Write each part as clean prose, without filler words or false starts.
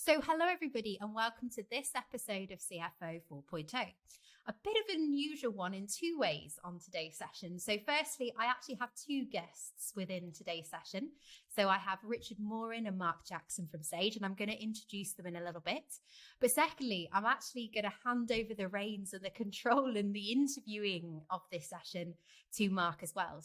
So hello everybody and welcome to this episode of CFO 4.0. A bit of an unusual one in two ways on today's session. So firstly, I actually have two guests within today's session. So I have Richard Moorin and Mark Jackson from Sage, and I'm going to introduce them in a little bit. But secondly, I'm actually going to hand over the reins and the control and the interviewing of this session to Mark as well.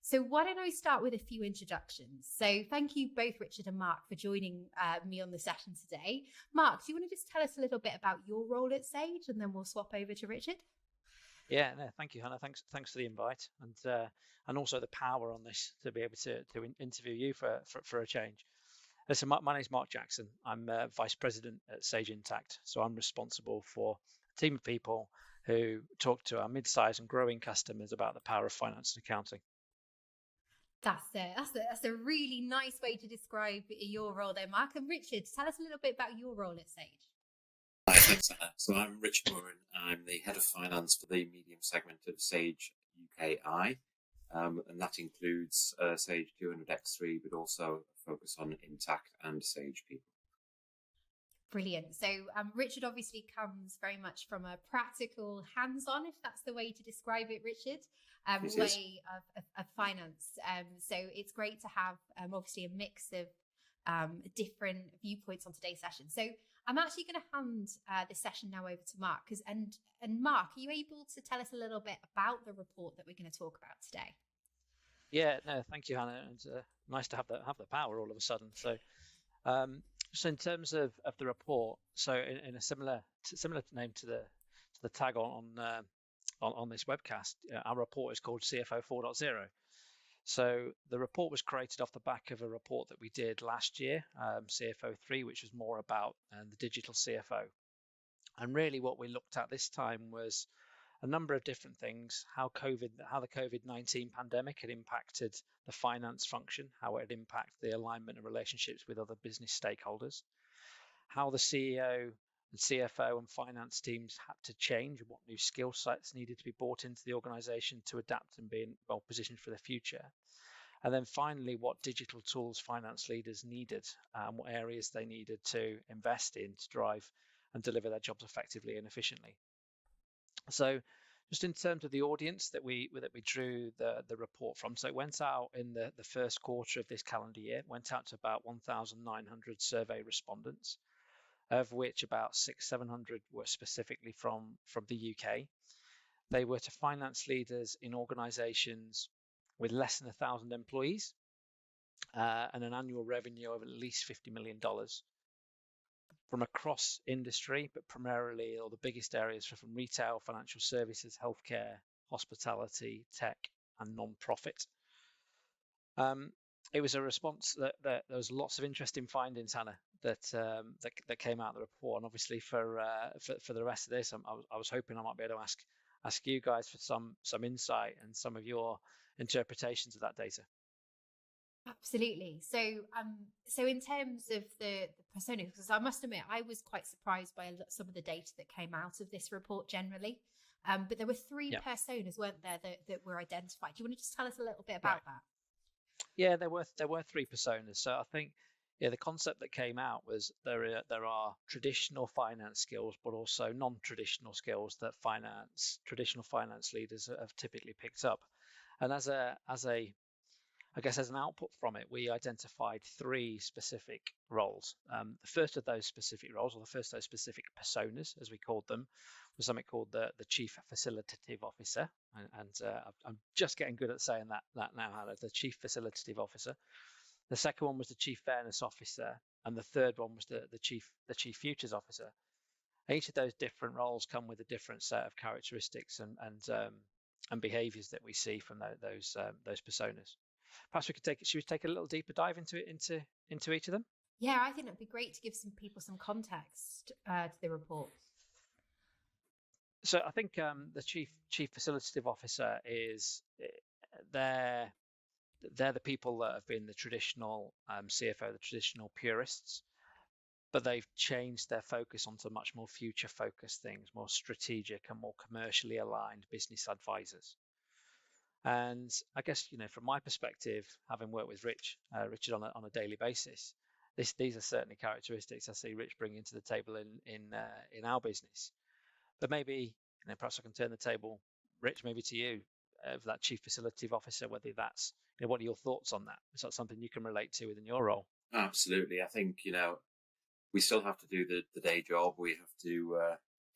So why don't I start with a few introductions? So thank you both, Richard and Mark, for joining me on the session today. Mark, do you want to just tell us a little bit about your role at Sage, and then we'll swap over to Richard? Yeah, no, thank you, Hannah. Thanks for the invite, and also the power on this to be able to interview you for a change. Listen, my name is Mark Jackson. I'm Vice President at Sage Intacct, so I'm responsible for a team of people who talk to our mid-sized and growing customers about the power of finance and accounting. That's a really nice way to describe your role there, Mark. And Richard, tell us a little bit about your role at Sage. Hi, thanks, Anna. So I'm Richard Moorin. I'm the head of finance for the medium segment of Sage UKI, and that includes Sage 200X3, but also a focus on Intacct and Sage people. Brilliant. So Richard obviously comes very much from a practical, hands-on, if that's the way to describe it, Richard, way of finance. So it's great to have obviously a mix of different viewpoints on today's session. So I'm actually going to hand this session now over to Mark. And Mark, are you able to tell us a little bit about the report that we're going to talk about today? Yeah, no, thank you, Hannah. And nice to have the power all of a sudden. So in terms of the report, so in a similar name to the tag on this webcast, our report is called CFO 4.0. So the report was created off the back of a report that we did last year, CFO 3, which was more about the digital CFO. And really what we looked at this time was a number of different things, how the COVID-19 pandemic had impacted the finance function, how it had impacted the alignment and relationships with other business stakeholders, how the CEO and CFO and finance teams had to change, and what new skill sets needed to be brought into the organization to adapt and be well positioned for the future. And then finally, what digital tools finance leaders needed and what areas they needed to invest in to drive and deliver their jobs effectively and efficiently. So just in terms of the audience that we drew the report from, so it went out in the first quarter of this calendar year, went out to about 1,900 survey respondents, of which about 600-700 were specifically from the UK. They were to finance leaders in organizations with less than 1,000 employees and an annual revenue of at least $50 million. From across industry, but primarily, or the biggest areas were from retail, financial services, healthcare, hospitality, tech, and non-profit. It was a response that there was lots of interesting findings, Hannah, that came out of the report. And obviously, for the rest of this, I was hoping I might be able to ask you guys for some insight and some of your interpretations of that data. Absolutely. So in terms of the personas, because I must admit, I was quite surprised by some of the data that came out of this report generally. But there were three personas, weren't there, that were identified. Do you want to just tell us a little bit about that? Yeah, there were three personas. So I think the concept that came out was there are traditional finance skills, but also non-traditional skills that traditional finance leaders have typically picked up. And as an output from it, we identified three specific roles. The first of those specific roles, or the first of those specific personas, as we called them, was something called the Chief Facilitative Officer. And I'm just getting good at saying that now, Hannah, the Chief Facilitative Officer. The second one was the Chief Fairness Officer, and the third one was the Chief Futures Officer. Each of those different roles come with a different set of characteristics and behaviours that we see from those personas. Perhaps should we take a little deeper dive into each of them? Yeah, I think that'd be great to give some people some context to the report. So I think the chief facilitative officer they're the people that have been the traditional CFO, the traditional purists, but they've changed their focus onto much more future focused things, more strategic and more commercially aligned business advisors. And I guess, from my perspective, having worked with Richard on a daily basis, these are certainly characteristics I see Rich bringing to the table in our business. But maybe, perhaps I can turn the table, Rich, maybe to you, of that chief facilitative officer. Whether that's, what are your thoughts on that? Is that something you can relate to within your role? Absolutely. I think we still have to do the day job. We have to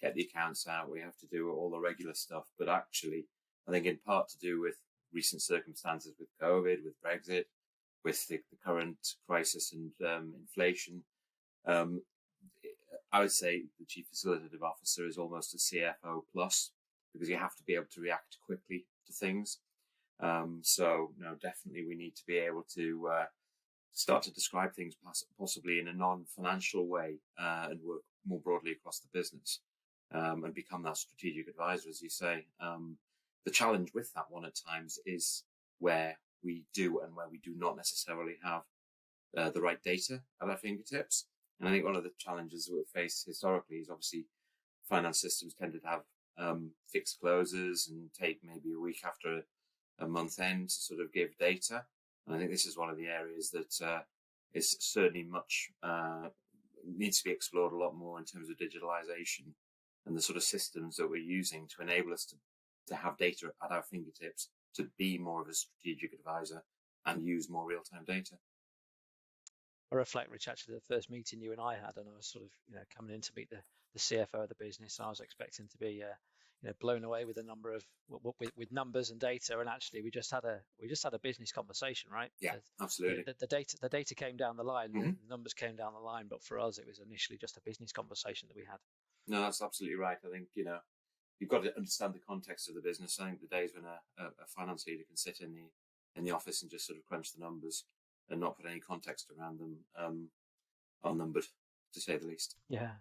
get the accounts out. We have to do all the regular stuff. But actually, I think in part to do with recent circumstances with COVID, with Brexit, with the current crisis and inflation, I would say the chief facilitative officer is almost a CFO plus, because you have to be able to react quickly to things. So, definitely we need to be able to start to describe things possibly in a non-financial way and work more broadly across the business and become that strategic advisor, as you say. The challenge with that one at times is where we do and where we do not necessarily have the right data at our fingertips. And I think one of the challenges we've faced historically is obviously finance systems tended to have fixed closes and take maybe a week after a month end to sort of give data. And I think this is one of the areas that is certainly much needs to be explored a lot more in terms of digitalization and the sort of systems that we're using to enable us to have data at our fingertips, to be more of a strategic advisor and use more real-time data. I reflect, Rich, actually the first meeting you and I had, and I was sort of, coming in to meet the CFO of the business. I was expecting to be, blown away with a number of with numbers and data, and actually we just had a business conversation, right? Yeah, absolutely. The data came down the line, Mm-hmm. The numbers came down the line, but for us it was initially just a business conversation that we had. No, that's absolutely right. I think you've got to understand the context of the business. I think the days when a finance leader can sit in the office and just sort of crunch the numbers and not put any context around them are numbered, to say the least. Yeah.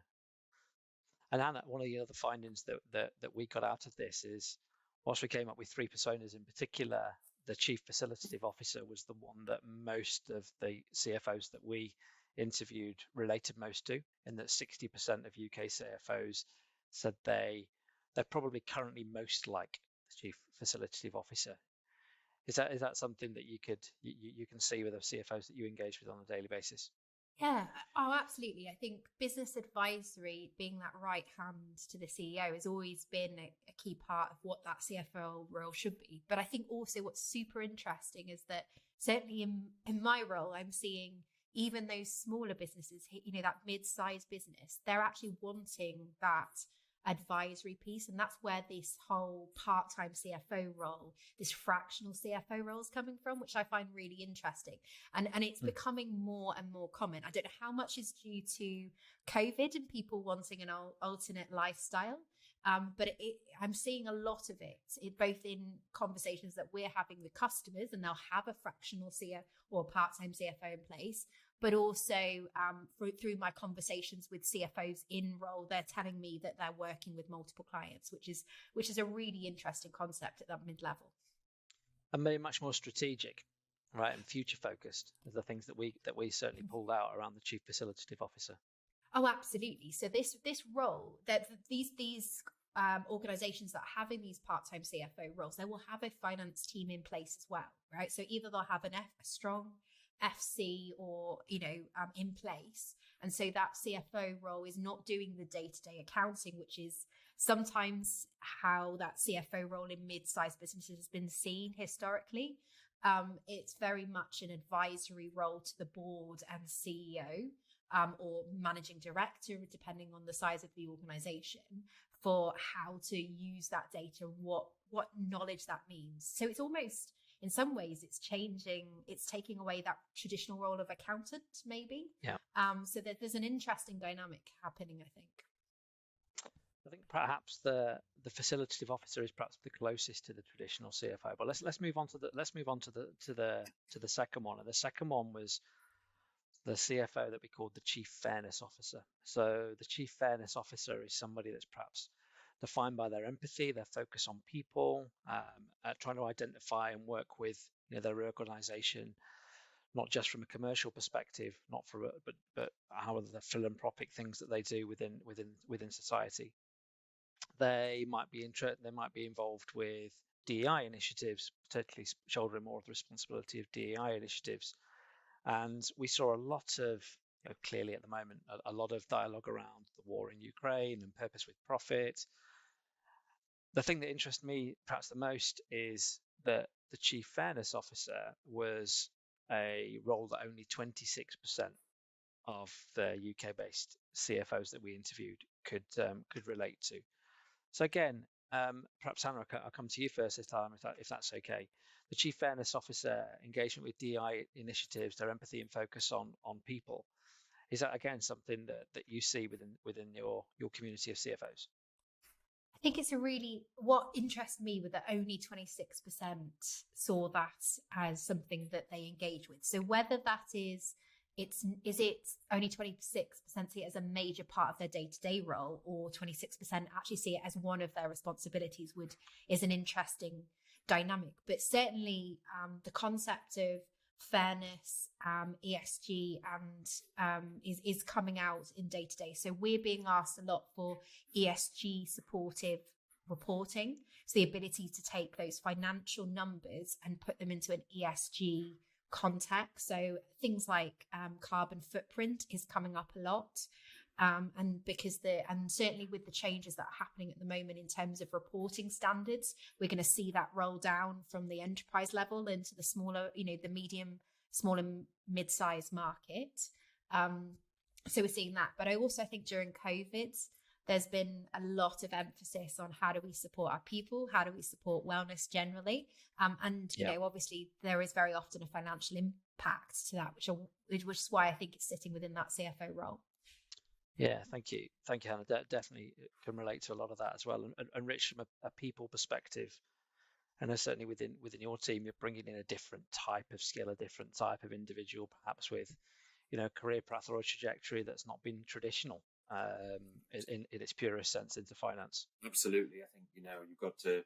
And Anna, one of the other findings that we got out of this is, whilst we came up with 3 personas in particular, the chief facilitative officer was the one that most of the CFOs that we interviewed related most to, in that 60% of UK CFOs said they're probably currently most like the chief facilitative officer. Is that something that you can see with the CFOs that you engage with on a daily basis? Yeah, oh, absolutely. I think business advisory, being that right hand to the CEO, has always been a key part of what that CFO role should be. But I think also what's super interesting is that certainly in my role, I'm seeing even those smaller businesses, that mid-sized business, they're actually wanting that advisory piece. And that's where this whole part-time CFO role, this fractional CFO role is coming from, which I find really interesting. And it's becoming more and more common. I don't know how much is due to COVID and people wanting an alternate lifestyle. But I'm seeing a lot of it, both in conversations that we're having with customers, and they'll have a fractional CFO or part-time CFO in place, but also through my conversations with CFOs in role, they're telling me that they're working with multiple clients, which is a really interesting concept at that mid-level. And maybe much more strategic, right, and future-focused are the things that we certainly pulled out around the chief facilitative officer. Oh, absolutely. So this role, that these organizations that are having these part-time CFO roles, they will have a finance team in place as well, right? So either they'll have a strong FC or, in place. And so that CFO role is not doing the day-to-day accounting, which is sometimes how that CFO role in mid-sized businesses has been seen historically. It's very much an advisory role to the board and CEO. Or managing director, depending on the size of the organization, for how to use that data, what knowledge that means. So it's almost, in some ways, it's taking away that traditional role of accountant, maybe. Yeah. So there's an interesting dynamic happening, I think. I think perhaps the facilitative officer is perhaps the closest to the traditional CFO. But let's move on to the second one. And the second one was the CFO that we called the Chief Fairness Officer. So the Chief Fairness Officer is somebody that's perhaps defined by their empathy, their focus on people, trying to identify and work with their organization, not just from a commercial perspective, but how are the philanthropic things that they do within society. They might be involved with DEI initiatives, particularly shouldering more of the responsibility of DEI initiatives. And we saw a lot of clearly at the moment a lot of dialogue around the war in Ukraine and purpose with profit. The thing that interests me perhaps the most is that the Chief Fairness Officer was a role that only 26% of the UK-based CFOs that we interviewed could relate to. So again, perhaps Hannah, I'll come to you first this time, if that's okay. The Chief Fairness Officer engagement with DI initiatives, their empathy and focus on people. Is that again something that you see within your community of CFOs? I think it's what interests me with that only 26% saw that as something that they engage with. So whether that is it only 26% see it as a major part of their day-to-day role, or 26% actually see it as one of their responsibilities is an interesting dynamic. But certainly the concept of fairness, ESG, and is coming out in day-to-day. So we're being asked a lot for ESG supportive reporting. So the ability to take those financial numbers and put them into an ESG context. So things like carbon footprint is coming up a lot. And certainly with the changes that are happening at the moment in terms of reporting standards, we're going to see that roll down from the enterprise level into the smaller, the medium, small and mid-sized market. So we're seeing that. But I also think during COVID, there's been a lot of emphasis on how do we support our people, how do we support wellness generally, and obviously there is very often a financial impact to that, which is why I think it's sitting within that CFO role. Yeah, thank you, Hannah. Definitely can relate to a lot of that as well. And Rich, from a people perspective, and certainly within your team, you're bringing in a different type of skill, a different type of individual, perhaps with career path or a trajectory that's not been traditional in its purest sense into finance. Absolutely. I think you've got to.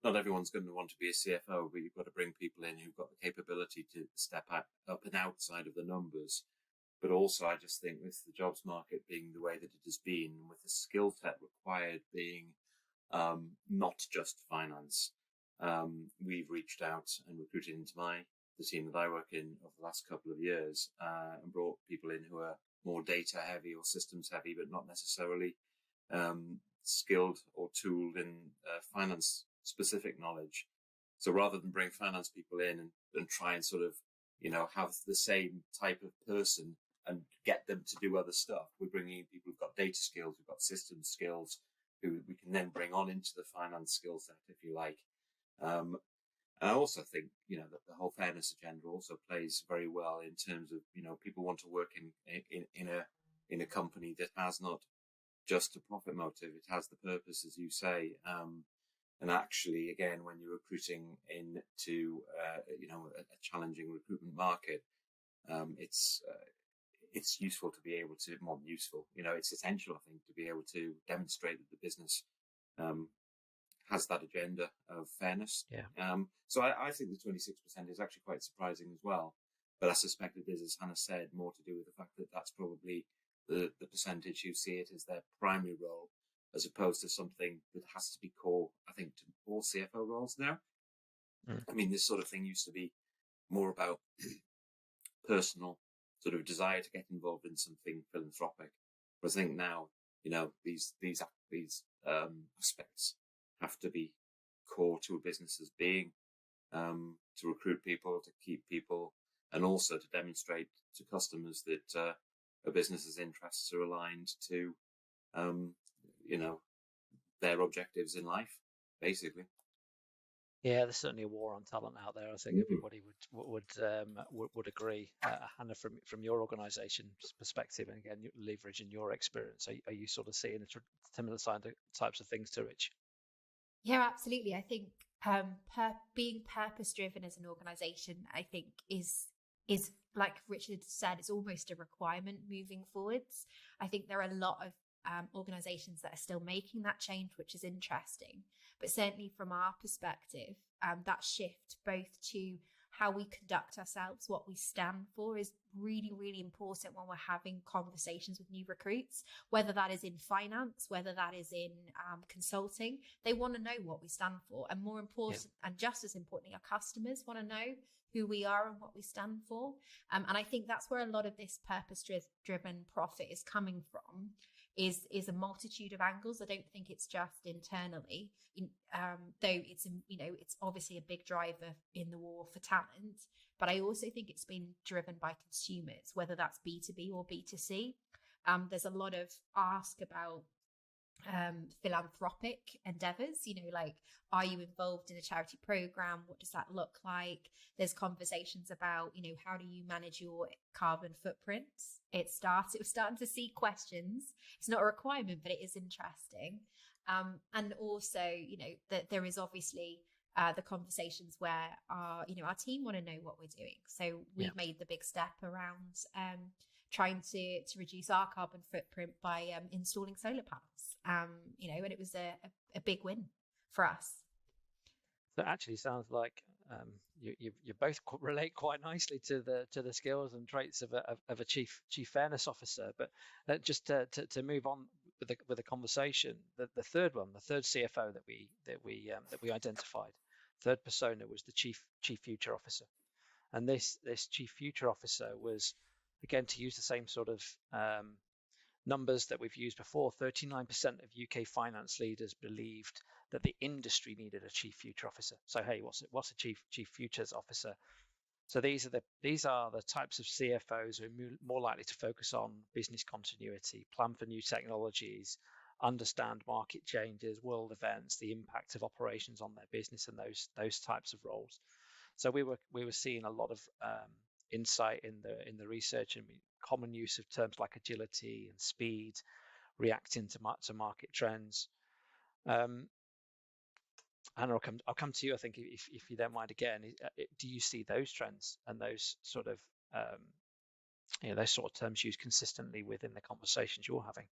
Not everyone's going to want to be a CFO, but you've got to bring people in who've got the capability to step up and outside of the numbers. But also, I just think with the jobs market being the way that it has been, with the skill set required being not just finance, we've reached out and recruited into the team that I work in over the last couple of years and brought people in who are more data heavy or systems heavy, but not necessarily skilled or tooled in finance specific knowledge. So rather than bring finance people in and try and sort of, have the same type of person and get them to do other stuff, we're bringing in people who've got data skills, who've got systems skills, who we can then bring on into the finance skill set, if you like. And I also think, that the whole fairness agenda also plays very well in terms of, people want to work in a company that has not just a profit motive. It has the purpose, as you say. And actually, again, when you're recruiting into, a challenging recruitment market, it's useful to be able to, more useful, it's essential, I think, to be able to demonstrate that the business has that agenda of fairness. Yeah. So I think the 26% is actually quite surprising as well. But I suspect it is, as Hannah said, more to do with the fact that that's probably the percentage who see it as their primary role, as opposed to something that has to be core, I think, to all CFO roles now. I mean, this sort of thing used to be more about personal sort of desire to get involved in something philanthropic. Whereas I think now, these aspects have to be core to a business's being, to recruit people, to keep people, and also to demonstrate to customers that a business's interests are aligned to, their objectives in life, basically. Yeah, there's certainly a war on talent out there. I think everybody would agree. Hannah, from your organisation's perspective, and again, leveraging your experience, are you sort of seeing similar types of things to Rich? Yeah, absolutely. I think being purpose-driven as an organisation, I think is like Richard said, it's almost a requirement moving forwards. I think there are a lot of organisations that are still making that change, which is interesting. But certainly from our perspective, that shift both to how we conduct ourselves, what we stand for, is really, really important when we're having conversations with new recruits, whether that is in finance, whether that is in consulting. They want to know what we stand for. And more important, and just as importantly, our customers want to know who we are and what we stand for. And I think that's where a lot of this purpose-driven profit is coming from, is a multitude of angles. I don't think it's just internally, though it's, it's obviously a big driver in the war for talent. But I also think it's been driven by consumers, whether that's B2B or B2C. There's a lot of ask about philanthropic endeavors, like, are you involved in a charity program? What does that look like? There's conversations about, how do you manage your carbon footprints? We're starting to see questions. It's not a requirement, but it is interesting. And also, that there is obviously the conversations where our team want to know what we're doing. So we've made the big step around trying to reduce our carbon footprint by installing solar panels, and it was a big win for us. So it actually sounds like you both relate quite nicely to the skills and traits of a chief fairness officer. But just to move on with the conversation, the third CFO that we identified, third persona, was the chief future officer, and this chief future officer was, again, to use the same sort of numbers that we've used before, 39% of UK finance leaders believed that the industry needed a chief future officer. So, hey, what's a chief futures officer? So these are the types of CFOs who are more likely to focus on business continuity, plan for new technologies, understand market changes, world events, the impact of operations on their business, and those types of roles. So we were seeing a lot of insight in the research and common use of terms like agility and speed, reacting to market trends. Anna, I'll come to you. I think if you don't mind again, do you see those trends and those sort of those sort of terms used consistently within the conversations you're having?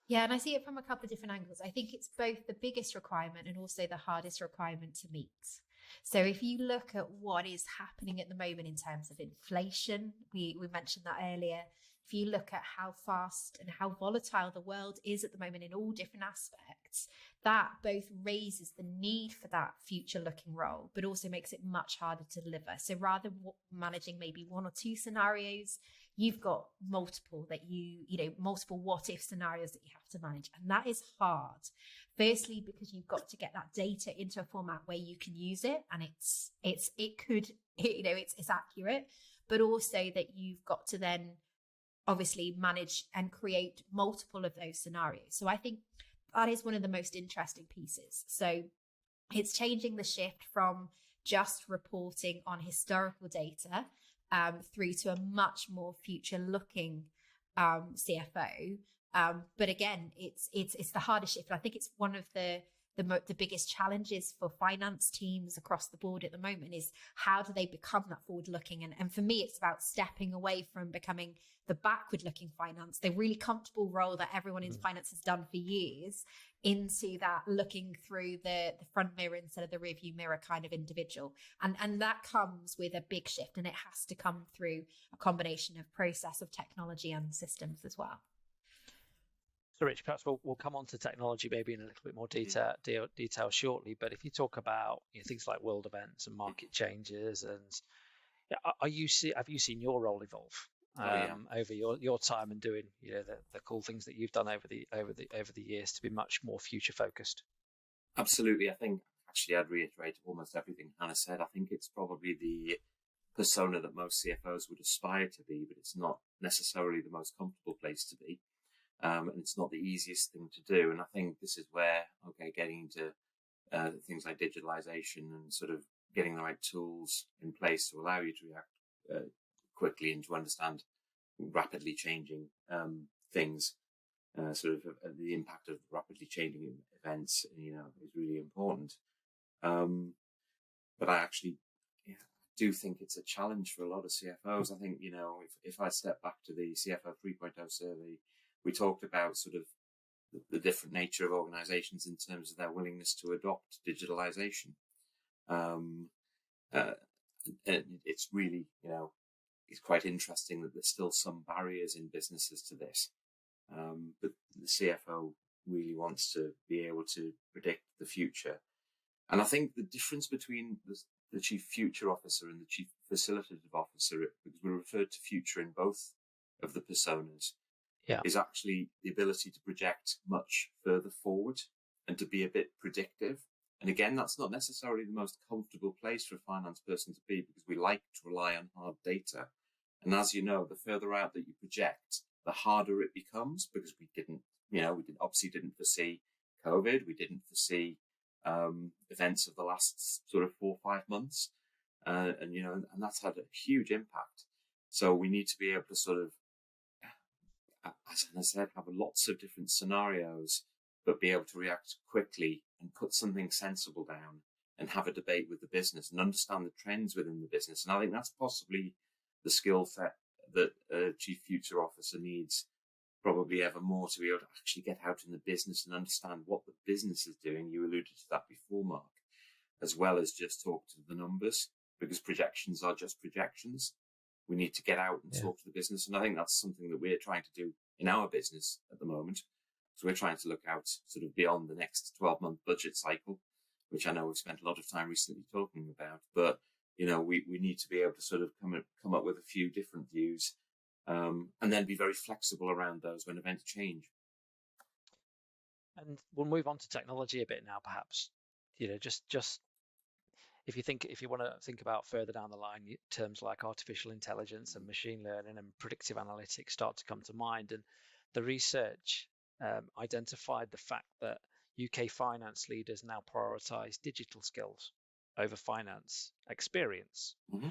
Yeah, and I see it from a couple of different angles. I think it's both the biggest requirement and also the hardest requirement to meet. So if you look at what is happening at the moment in terms of inflation, we mentioned that earlier. If you look at how fast and how volatile the world is at the moment in all different aspects, that both raises the need for that future-looking role, but also makes it much harder to deliver. So rather than managing maybe one or two scenarios, you've got multiple multiple what-if scenarios that you have to manage. And that is hard. Firstly, because you've got to get that data into a format where you can use it and it's accurate, but also that you've got to then obviously manage and create multiple of those scenarios. So I think that is one of the most interesting pieces. So it's changing the shift from just reporting on historical data through to a much more future-looking CFO. But again, it's the hardest shift. I think it's one of the biggest challenges for finance teams across the board at the moment is how do they become that forward-looking? And for me, it's about stepping away from becoming the backward-looking finance, the really comfortable role that everyone in finance has done for years, into that looking through the front mirror instead of the rearview mirror kind of individual. And that comes with a big shift, and it has to come through a combination of process, of technology and systems as well. So, Rich, perhaps we'll come on to technology maybe in a little bit more detail shortly. But if you talk about things like world events and market changes, and have you seen your role evolve over your time and doing the cool things that you've done over the years to be much more future focused? Absolutely. I think actually I'd reiterate almost everything Hannah said. I think it's probably the persona that most CFOs would aspire to be, but it's not necessarily the most comfortable place to be. And it's not the easiest thing to do. And I think this is where, getting into things like digitalization and sort of getting the right tools in place to allow you to react quickly and to understand rapidly changing things, the impact of rapidly changing events, is really important. But I actually do think it's a challenge for a lot of CFOs. I think, if I step back to the CFO 3.0 survey, we talked about sort of the different nature of organizations in terms of their willingness to adopt digitalization. And it's really, it's quite interesting that there's still some barriers in businesses to this. But the CFO really wants to be able to predict the future. And I think the difference between the the Chief Future Officer and the Chief Facilitative Officer, because we're referred to future in both of the personas, is actually the ability to project much further forward and to be a bit predictive. And again, that's not necessarily the most comfortable place for a finance person to be, because we like to rely on hard data. And as you know, the further out that you project, the harder it becomes, because we obviously didn't foresee COVID. We didn't foresee events of the last sort of 4 or 5 months. And that's had a huge impact. So we need to be able to sort of, as I said, have lots of different scenarios, but be able to react quickly and put something sensible down and have a debate with the business and understand the trends within the business. And I think that's possibly the skill set that a Chief Future Officer needs probably ever more, to be able to actually get out in the business and understand what the business is doing. You alluded to that before, Mark, as well as just talk to the numbers, because projections are just projections. We need to get out and talk to the business. And I think that's something that we're trying to do in our business at the moment. So we're trying to look out sort of beyond the next 12-month budget cycle, which I know we've spent a lot of time recently talking about. But, we need to be able to sort of come up with a few different views, and then be very flexible around those when events change. And we'll move on to technology a bit now, perhaps. Just if you want to think about further down the line, terms like artificial intelligence and machine learning and predictive analytics start to come to mind. And the research identified the fact that UK finance leaders now prioritize digital skills over finance experience. Mm-hmm.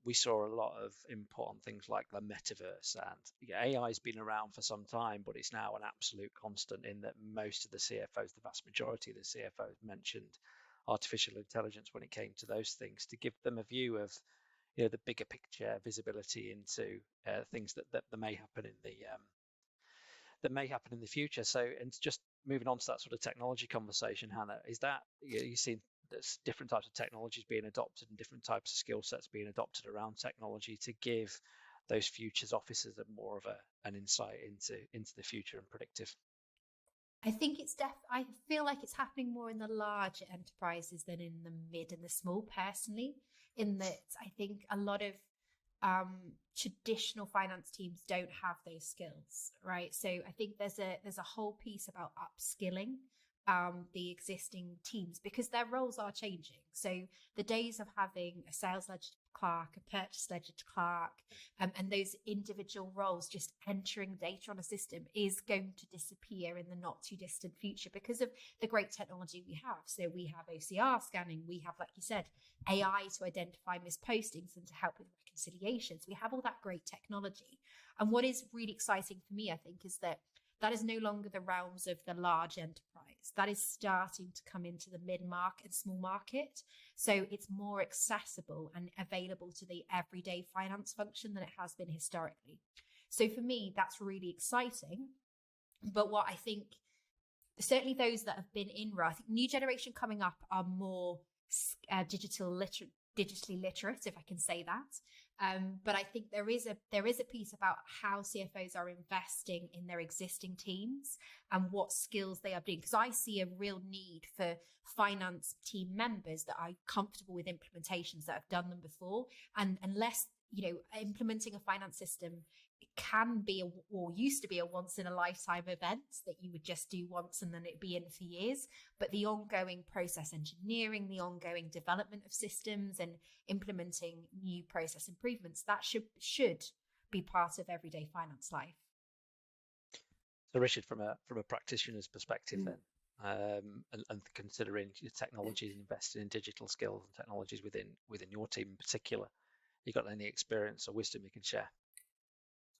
We saw a lot of input on things like the metaverse, and AI has been around for some time, but it's now an absolute constant, in that most of the CFOs, the vast majority of the CFOs, mentioned artificial intelligence when it came to those things, to give them a view of the bigger picture, visibility into things that may happen in the future. So, and just moving on to that sort of technology conversation, Hannah, is that you've seen there's different types of technologies being adopted and different types of skill sets being adopted around technology to give those futures officers more of an insight into the future and predictive? I think I feel like it's happening more in the large enterprises than in the mid and the small, personally, in that I think a lot of traditional finance teams don't have those skills, right? So I think there's a whole piece about upskilling the existing teams, because their roles are changing. So the days of having a sales ledger clerk, a purchase ledger clerk, and those individual roles just entering data on a system is going to disappear in the not too distant future, because of the great technology we have. So we have OCR scanning, we have, like you said, AI to identify mispostings and to help with reconciliations. We have all that great technology. And what is really exciting for me, I think, is that is no longer the realms of the large enterprise. That is starting to come into the mid-market and small market. So it's more accessible and available to the everyday finance function than it has been historically. So for me, that's really exciting. But what I think, certainly those that have been in I think new generation coming up are more digitally literate, if I can say that. But I think there is a piece about how CFOs are investing in their existing teams and what skills they are doing. Because I see a real need for finance team members that are comfortable with implementations, that have done them before. And unless, implementing a finance system, it can be or used to be a once in a lifetime event that you would just do once and then it'd be in for years. But the ongoing process engineering, the ongoing development of systems and implementing new process improvements, that should be part of everyday finance life. So Richard, from a practitioner's perspective then, and considering technologies, investing in digital skills and technologies within your team in particular, you got any experience or wisdom you can share?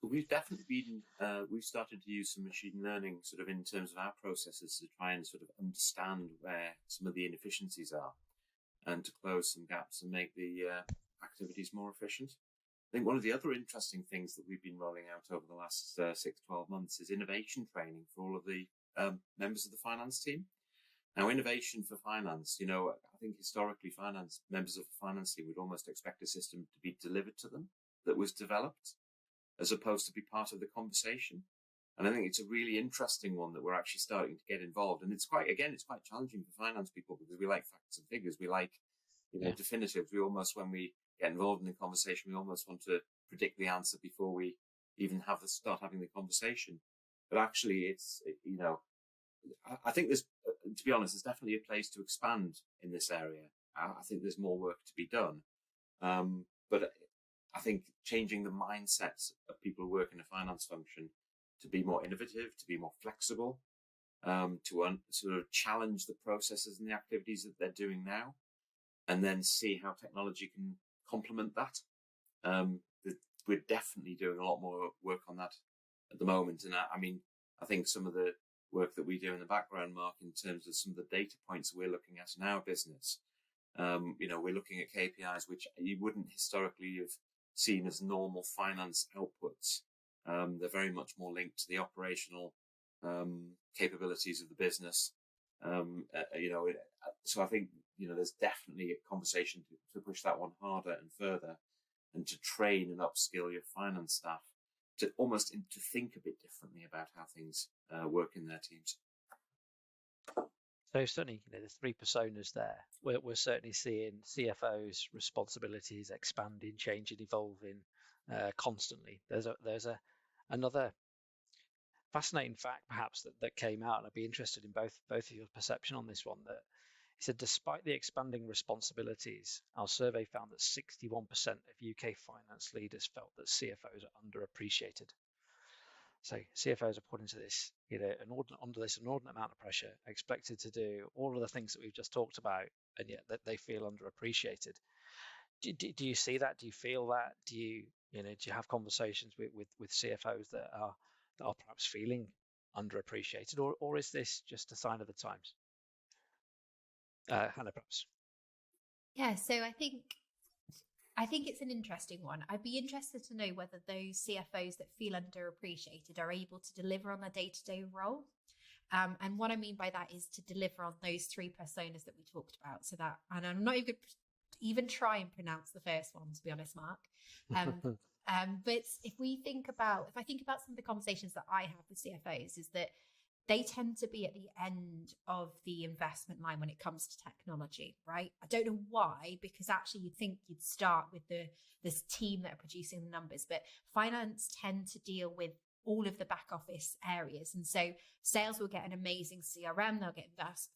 We've definitely we've started to use some machine learning sort of in terms of our processes to try and sort of understand where some of the inefficiencies are and to close some gaps and make the activities more efficient. I think one of the other interesting things that we've been rolling out over the last 6-12 months is innovation training for all of the members of the finance team. Now, innovation for finance, I think historically members of the finance team would almost expect a system to be delivered to them that was developed, as opposed to be part of the conversation. And I think it's a really interesting one that we're actually starting to get involved. And it's quite challenging for finance people, because we like facts and figures. We like definitive. We almost, when we get involved in the conversation, we almost want to predict the answer before we even start having the conversation. But actually, I think there's, to be honest, there's definitely a place to expand in this area. I think there's more work to be done. But I think changing the mindsets of people who work in a finance function to be more innovative, to be more flexible, to sort of challenge the processes and the activities that they're doing now, and then see how technology can complement that. We're definitely doing a lot more work on that at the moment. And I think some of the work that we do in the background, Mark, in terms of some of the data points we're looking at in our business, we're looking at KPIs which you wouldn't historically have seen as normal finance outputs. They're very much more linked to the operational capabilities of the business. So I think, there's definitely a conversation to push that one harder and further, and to train and upskill your finance staff to think a bit differently about how things work in their teams. So certainly, the three personas there, we're certainly seeing CFOs' responsibilities expanding, changing, evolving constantly. There's another fascinating fact, perhaps, that came out, and I'd be interested in both of your perception on this one. That he said, despite the expanding responsibilities, our survey found that 61% of UK finance leaders felt that CFOs are underappreciated. So CFOs are put into this, under this inordinate amount of pressure, expected to do all of the things that we've just talked about, and yet that they feel underappreciated. Do you see that? Do you feel that? Do you have conversations with CFOs that are perhaps feeling underappreciated, or is this just a sign of the times? Hannah, perhaps. Yeah, so I think it's an interesting one. I'd be interested to know whether those CFOs that feel underappreciated are able to deliver on their day-to-day role. And what I mean by that is to deliver on those three personas that we talked about. So that, and I'm not even try and pronounce the first one, to be honest, Mark. But if I think about some of the conversations that I have with CFOs, is that they tend to be at the end of the investment line when it comes to technology, right? I don't know why, because actually you'd think you'd start with this team that are producing the numbers, but finance tend to deal with all of the back office areas. And so sales will get an amazing CRM, they'll get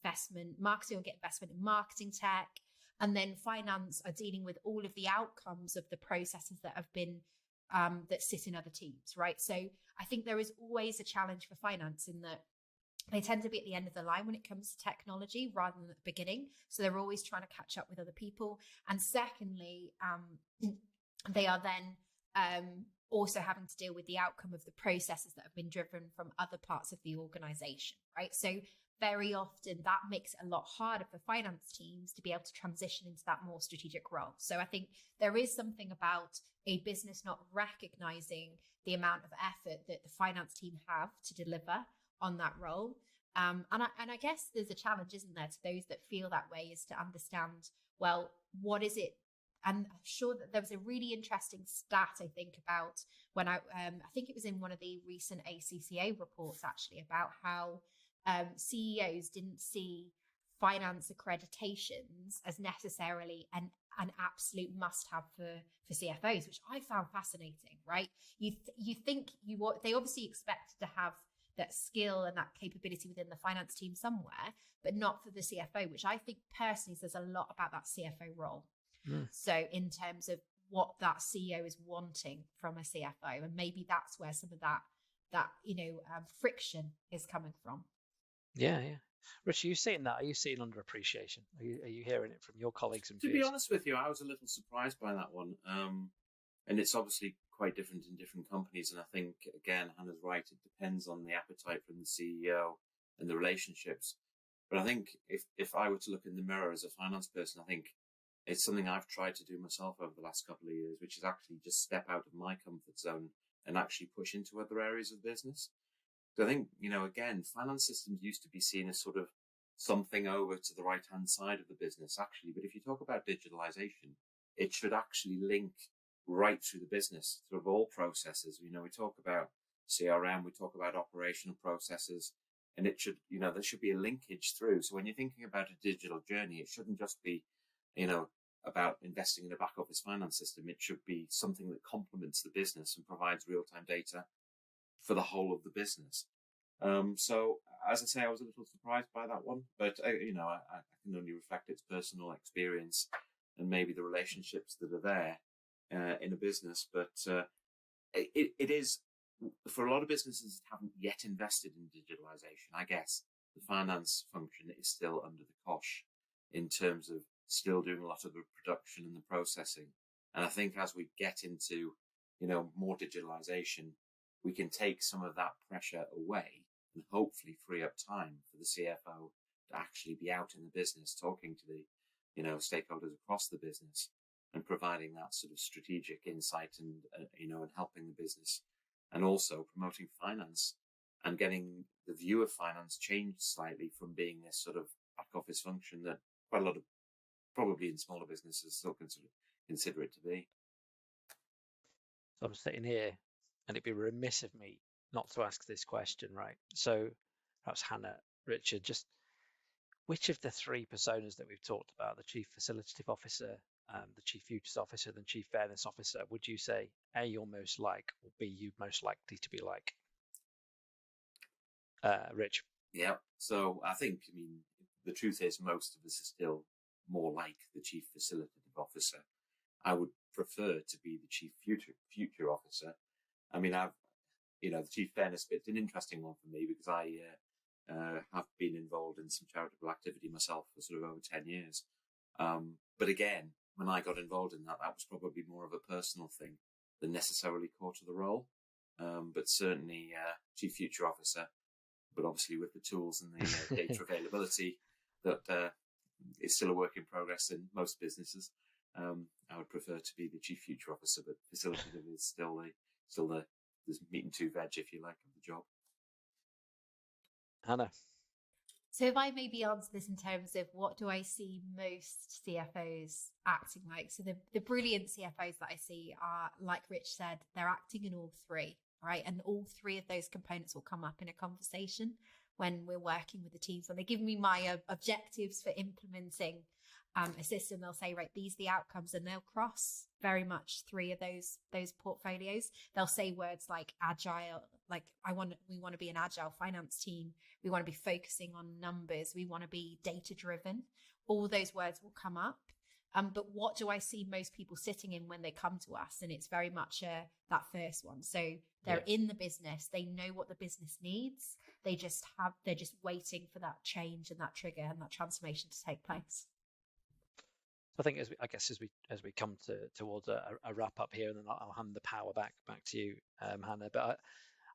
investment, marketing will get investment in marketing tech, and then finance are dealing with all of the outcomes of the processes that have been that sit in other teams, right? So I think there is always a challenge for finance in that they tend to be at the end of the line when it comes to technology rather than at the beginning. So they're always trying to catch up with other people. And secondly, they are then also having to deal with the outcome of the processes that have been driven from other parts of the organization, right? So very often that makes it a lot harder for finance teams to be able to transition into that more strategic role. So I think there is something about a business not recognizing the amount of effort that the finance team have to deliver on that role. And I guess there's a challenge, isn't there, to those that feel that way, is to understand, well, what is it? And I'm sure that there was a really interesting stat, I think, about when I think it was in one of the recent ACCA reports, actually, about how CEOs didn't see finance accreditations as necessarily an absolute must-have for CFOs, which I found fascinating, right? You think they obviously expect to have that skill and that capability within the finance team somewhere, but not for the CFO, which I think personally says a lot about that CFO role. So in terms of what that CEO is wanting from a CFO, and maybe that's where some of that friction is coming from. Yeah. Rich, are you seeing that? Are you seeing underappreciation? Are you hearing it from your colleagues and peers? To be honest with you, I was a little surprised by that one. And it's obviously quite different in different companies. And I think, again, Hannah's right. It depends on the appetite from the CEO and the relationships. But I think if I were to look in the mirror as a finance person, I think it's something I've tried to do myself over the last couple of years, which is actually just step out of my comfort zone and actually push into other areas of business. So I think, again, finance systems used to be seen as sort of something over to the right-hand side of the business, actually. But if you talk about digitalization, it should actually link right through the business, through all processes. We talk about CRM, we talk about operational processes, and it should, there should be a linkage through. So when you're thinking about a digital journey, it shouldn't just be, about investing in a back office finance system. It should be something that complements the business and provides real-time data for the whole of the business. So, as I say, I was a little surprised by that one, but I can only reflect its personal experience and maybe the relationships that are there in a business. But it is, for a lot of businesses that haven't yet invested in digitalization, I guess the finance function is still under the cosh in terms of still doing a lot of the production and the processing. And I think as we get into, more digitalization, we can take some of that pressure away and hopefully free up time for the CFO to actually be out in the business, talking to the, stakeholders across the business and providing that sort of strategic insight and, and helping the business, and also promoting finance and getting the view of finance changed slightly from being this sort of back office function that quite a lot of, probably in smaller businesses, still consider it to be. So I'm sitting here, and it'd be remiss of me not to ask this question, right? So perhaps Hannah, Richard, just which of the three personas that we've talked about, the Chief Facilitative Officer, the Chief Futures Officer, the Chief Fairness Officer, would you say A, you're most like, or B, you're most likely to be like? Rich? Yeah, so I think, the truth is most of us are still more like the Chief Facilitative Officer. I would prefer to be the Chief Future Officer. The Chief Fairness bit's an interesting one for me because I have been involved in some charitable activity myself for sort of over 10 years. But again, when I got involved in that was probably more of a personal thing than necessarily core to the role. But certainly Chief Future Officer, but obviously with the tools and the data availability that is still a work in progress in most businesses. I would prefer to be the Chief Future Officer, but facilitative is still the meat and two veg, if you like, of the job. Hannah? So if I maybe answer this in terms of what do I see most CFOs acting like? So the brilliant CFOs that I see are, like Rich said, they're acting in all three, right? And all three of those components will come up in a conversation when we're working with the teams. When they give me my objectives for implementing a system, they'll say, right, these are the outcomes, and they'll cross very much three of those portfolios. They'll say words like agile, like we want to be an agile finance team. We want to be focusing on numbers. We want to be data driven. All those words will come up. But what do I see most people sitting in when they come to us? And it's very much that first one. So they're in the business. They know what the business needs. They're just waiting for that change and that trigger and that transformation to take place. I think as we come towards a wrap up here, and then I'll hand the power back to you, Hannah. But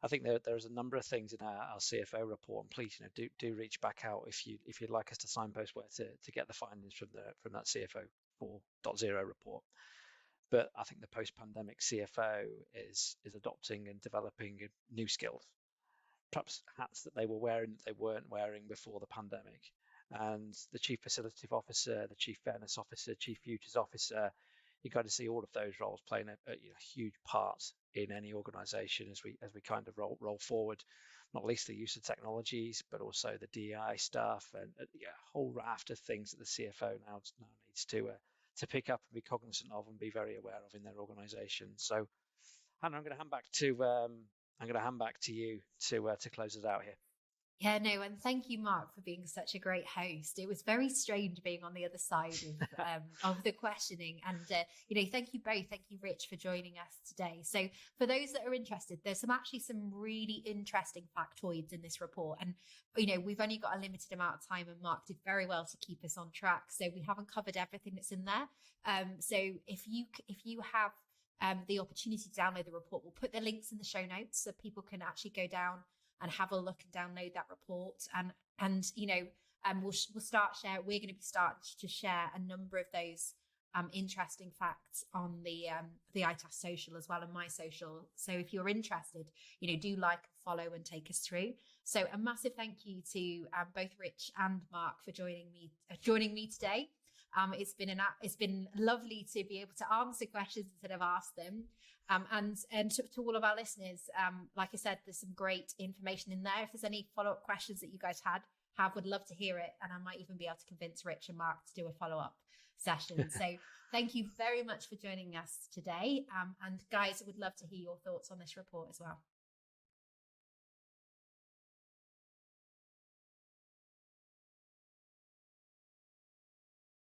I think there's a number of things in our CFO report, and please, do reach back out if you'd like us to signpost where to get the findings from that CFO 4.0 report. But I think the post-pandemic CFO is adopting and developing new skills, perhaps hats that they were wearing that they weren't wearing before the pandemic. And the Chief Facilitative Officer, the Chief Fairness Officer, Chief Futures Officer, you've got to see all of those roles playing a huge part in any organisation as we kind of roll forward, not least the use of technologies, but also the DEI stuff and a whole raft of things that the CFO now needs to pick up and be cognizant of and be very aware of in their organisation. So, Hannah, I'm going to hand back to you to close us out here. Yeah, no, and thank you, Mark, for being such a great host. It was very strange being on the other side of the questioning. And, thank you both. Thank you, Rich, for joining us today. So for those that are interested, there's some really interesting factoids in this report. And, we've only got a limited amount of time, and Mark did very well to keep us on track. So we haven't covered everything that's in there. So if you have the opportunity to download the report, we'll put the links in the show notes so people can actually go down and have a look and download that report. We'll start share. We're going to be starting to share a number of those interesting facts on the ITAS social as well, and my social. So if you're interested, do like, follow, and take us through. So a massive thank you to both Rich and Mark for joining me today. It's been lovely to be able to answer questions instead of ask them. And to all of our listeners, like I said, there's some great information in there. If there's any follow-up questions that you guys have, would love to hear it. And I might even be able to convince Rich and Mark to do a follow-up session. So thank you very much for joining us today. And guys, I would love to hear your thoughts on this report as well.